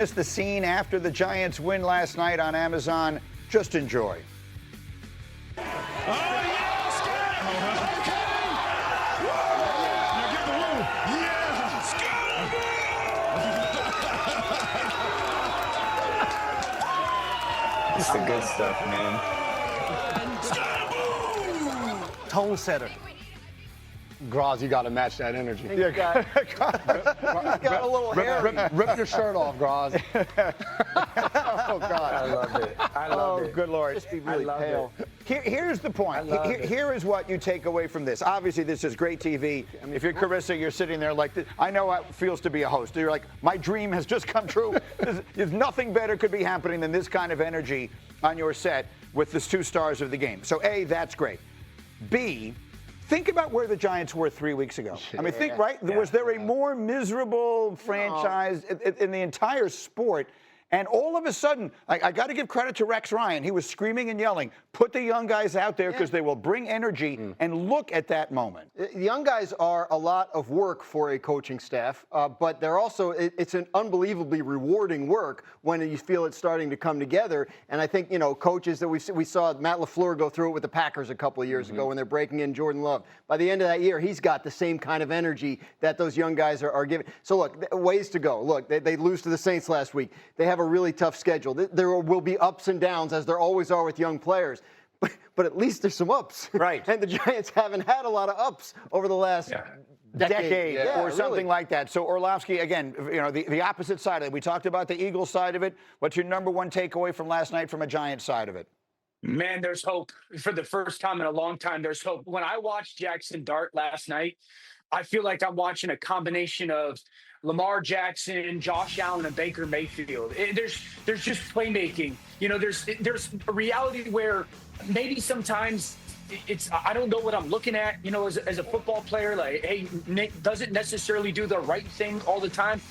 It's the scene after the Giants win last night on Amazon. Just enjoy. Oh, yes! Okay! Now get the room. Yeah! It's the good stuff, man. Tone setter. Groz, you got to match that energy. He's got a little hair. Rip your shirt off, Groz. Oh, God. I love it. I love it. Good Lord. Just be really love pale. Here's the point. it. Here is what you take away from this. Obviously, this is great TV. If you're Carissa, you're sitting there like this. I know how it feels to be a host. You're like, my dream has just come true. There's nothing better could be happening than this kind of energy on your set with the two stars of the game. So, A, that's great. B, think about where the Giants were 3 weeks ago. I mean, think, right? Was there a more miserable franchise in the entire sport? And all of a sudden, I got to give credit to Rex Ryan. He was screaming and yelling, put the young guys out there because they will bring energy. And look at that moment. The young guys are a lot of work for a coaching staff, but they're also, it's an unbelievably rewarding work when you feel it's starting to come together. And I think, coaches that we saw Matt LaFleur go through it with the Packers a couple of years ago when they're breaking in Jordan Love. By the end of that year, he's got the same kind of energy that those young guys are giving. So look, ways to go. Look, they lose to the Saints last week. They have a really tough schedule. There will be ups and downs, as there always are with young players. But at least there's some ups. Right. And the Giants haven't had a lot of ups over the last decade or something like that. So, Orlovsky, again, the opposite side of it. We talked about the Eagles side of it. What's your number one takeaway from last night from a Giants side of it? Man, there's hope. For the first time in a long time, there's hope. When I watched Jackson Dart last night, I feel like I'm watching a combination of Lamar Jackson, Josh Allen, and Baker Mayfield. There's just playmaking. There's a reality where maybe sometimes it's I don't know what I'm looking at. As a football player, like, hey, Nick doesn't necessarily do the right thing all the time.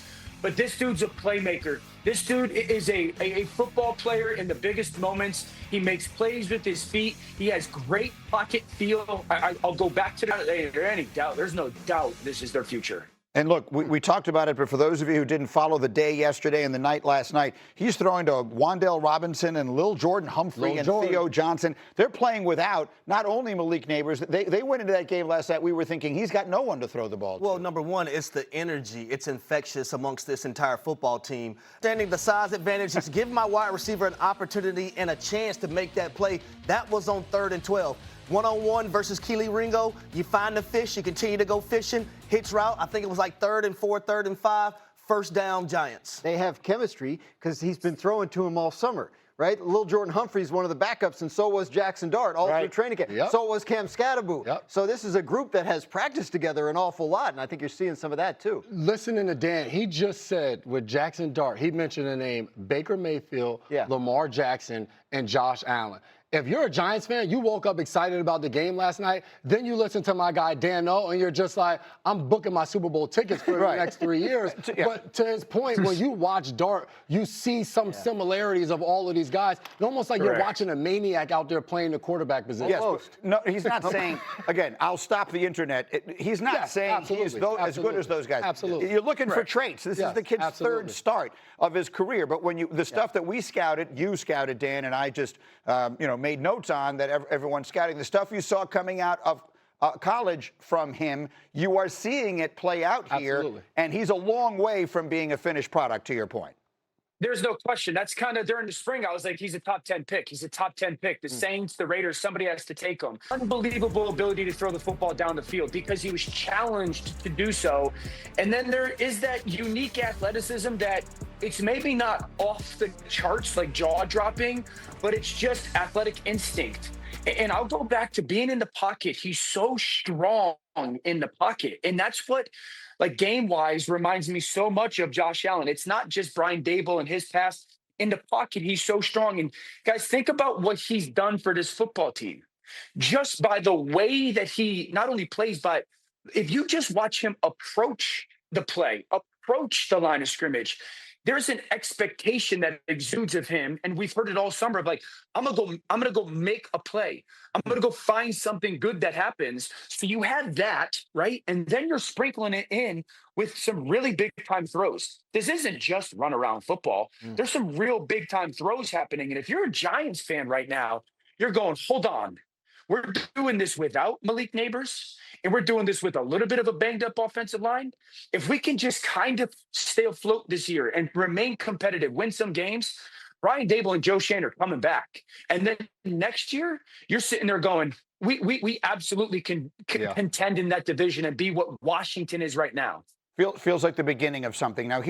But this dude's a playmaker. This dude is a football player in the biggest moments. He makes plays with his feet. He has great pocket feel. I'll go back to that. Is there any doubt? There's no doubt this is their future. And look, we talked about it, but for those of you who didn't follow the day yesterday and the night last night, he's throwing to Wan'Dale Robinson and Lil Jordan Humphrey and Theo Johnson. They're playing without not only Malik Neighbors. They went into that game last night. We were thinking he's got no one to throw the ball to. Well, number one, it's the energy. It's infectious amongst this entire football team. Standing the size advantage, just give my wide receiver an opportunity and a chance to make that play. That was on 3rd and 12. One-on-one versus Keely Ringo. You find the fish, you continue to go fishing. Hitch route, I think it was like 3rd and 4, 3rd and 5. First down, Giants. They have chemistry because he's been throwing to him all summer, right? Lil Jordan Humphrey's one of the backups, and so was Jackson Dart all through training camp. Yep. So was Cam Scatterboot. Yep. So this is a group that has practiced together an awful lot, and I think you're seeing some of that too. Listening to Dan, he just said with Jackson Dart, he mentioned the name Baker Mayfield, Lamar Jackson, and Josh Allen. If you're a Giants fan, you woke up excited about the game last night, then you listen to my guy Dan O, and you're just like, I'm booking my Super Bowl tickets for the next 3 years. But to his point, when you watch Dart, you see some similarities of all of these guys. It's almost like you're watching a maniac out there playing the quarterback position. Yes, no, he's not saying, again, I'll stop the internet. He's not saying he is as good as those guys. Absolutely. You're looking for traits. This is the kid's third start of his career. But when the stuff that we scouted, you scouted, Dan, and I just, made notes on that everyone's scouting. The stuff you saw coming out of college from him, you are seeing it play out here. Absolutely. And he's a long way from being a finished product, to your point. There's no question. That's kind of during the spring. I was like, he's a top 10 pick. He's a top 10 pick. The Saints, the Raiders, somebody has to take him. Unbelievable ability to throw the football down the field because he was challenged to do so. And then there is that unique athleticism that it's maybe not off the charts, like jaw dropping, but it's just athletic instinct. And I'll go back to being in the pocket. He's so strong in the pocket. And that's what, like, game-wise, reminds me so much of Josh Allen. It's not just Brian Dable and his pass. In the pocket, he's so strong. And, guys, think about what he's done for this football team. Just by the way that he not only plays, but if you just watch him approach the play, approach the line of scrimmage, there's an expectation that exudes of him, and we've heard it all summer of like, I'm gonna go make a play. I'm gonna go find something good that happens. So you have that, right? And then you're sprinkling it in with some really big time throws. This isn't just run around football. There's some real big time throws happening. And if you're a Giants fan right now, you're going, hold on. We're doing this without Malik Neighbors, and we're doing this with a little bit of a banged up offensive line. If we can just kind of stay afloat this year and remain competitive, win some games, Brian Dable and Joe Shane are coming back. And then next year, you're sitting there going, we absolutely can contend in that division and be what Washington is right now. Feels like the beginning of something. Now,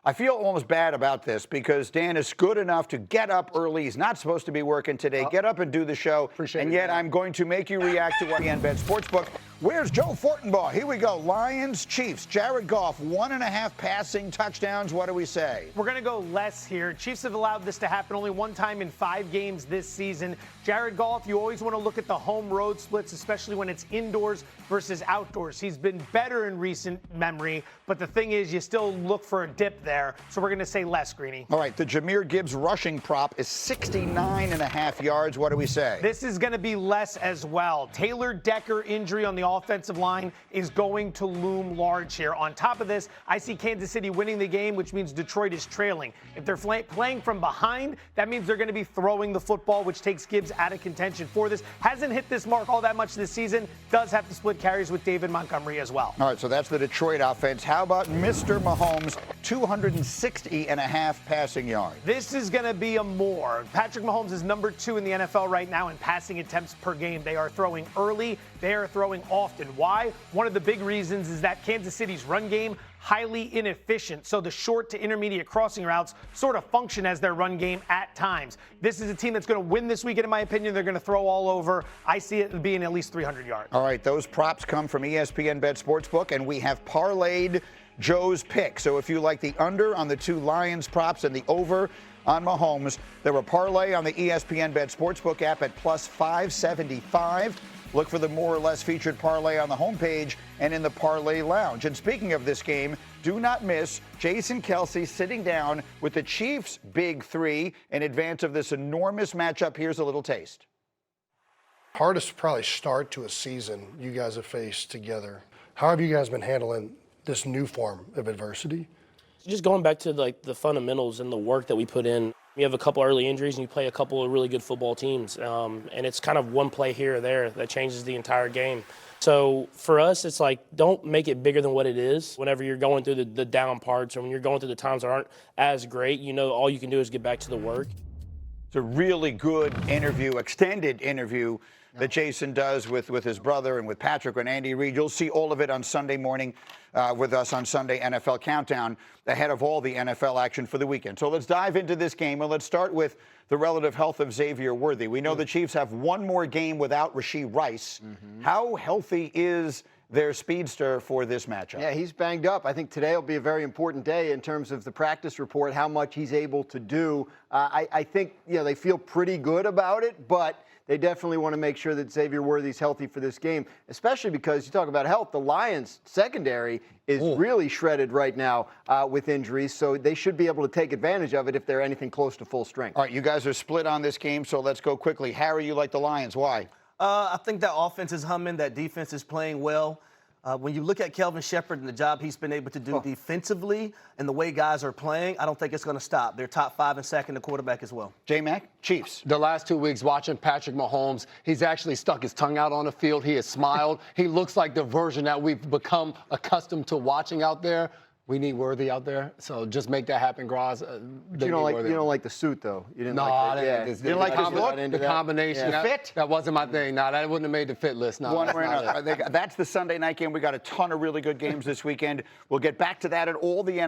I feel almost bad about this because Dan is good enough to get up early. He's not supposed to be working today. Get up and do the show. And yet I'm going to make you react to what ESPN Bet Sportsbook. Where's Joe Fortenbaugh? Here we go. Lions, Chiefs. Jared Goff, 1.5 passing touchdowns. What do we say? We're going to go less here. Chiefs have allowed this to happen only one time in 5 games this season. Jared Goff, you always want to look at the home-road splits, especially when it's indoors versus outdoors. He's been better in recent memory, but the thing is you still look for a dip there. So we're going to say less, Greeny. All right, the Jahmyr Gibbs rushing prop is 69.5 yards. What do we say? This is going to be less as well. Taylor Decker injury on the offensive line is going to loom large here. On top of this, I see Kansas City winning the game, which means Detroit is trailing. If they're playing from behind, that means they're going to be throwing the football, which takes Gibbs out of contention for this. Hasn't hit this mark all that much this season. Does have to split carries with David Montgomery as well. All right, so that's the Detroit offense. How about Mr. Mahomes, 260.5 passing yards? This is going to be a more. Patrick Mahomes is number 2 in the NFL right now in passing attempts per game. They are throwing early. They are throwing often. Why? One of the big reasons is that Kansas City's run game, highly inefficient. So the short to intermediate crossing routes sort of function as their run game at times. This is a team that's going to win this weekend, in my opinion. They're going to throw all over. I see it being at least 300 yards. All right, those props come from ESPN Bet Sportsbook, and we have parlayed Joe's pick. So if you like the under on the 2 Lions props and the over on Mahomes, there were parlay on the ESPN Bet Sportsbook app at plus 575. Look for the more or less featured parlay on the homepage and in the parlay lounge. And speaking of this game, do not miss Jason Kelce sitting down with the Chiefs' big 3 in advance of this enormous matchup. Here's a little taste. Hardest probably start to a season you guys have faced together. How have you guys been handling this new form of adversity? Just going back to like the fundamentals and the work that we put in. You have a couple early injuries and you play a couple of really good football teams. And it's kind of one play here or there that changes the entire game. So for us, it's like, don't make it bigger than what it is. Whenever you're going through the down parts or when you're going through the times that aren't as great, you know, all you can do is get back to the work. It's a really good interview, extended interview that Jason does with his brother and with Patrick and Andy Reid. You'll see all of it on Sunday morning with us on Sunday NFL Countdown ahead of all the NFL action for the weekend. So let's dive into this game, and let's start with the relative health of Xavier Worthy. We know the Chiefs have one more game without Rashee Rice. How healthy is their speedster for this matchup? Yeah, he's banged up. I think today will be a very important day in terms of the practice report, how much he's able to do. I think, you know, they feel pretty good about it, but they definitely want to make sure that Xavier Worthy's healthy for this game, especially because you talk about health. The Lions secondary is really shredded right now with injuries, so they should be able to take advantage of it if they're anything close to full strength. All right, you guys are split on this game, so let's go quickly. Harry, you like the Lions. Why? I think that offense is humming. That defense is playing well. When you look at Kelvin Shepherd and the job he's been able to do defensively and the way guys are playing, I don't think it's going to stop. They're top 5 in sack in the quarterback as well. J-Mac, Chiefs. The last 2 weeks watching Patrick Mahomes, he's actually stuck his tongue out on the field. He has smiled. He looks like the version that we've become accustomed to watching out there. We need Worthy out there, so just make that happen, Graz. You don't like the suit, though. You didn't didn't like his look? The combination. The fit? That wasn't my thing. No, that wouldn't have made the fit list. No, One way or another. That's the Sunday night game. We got a ton of really good games this weekend. We'll get back to that at all the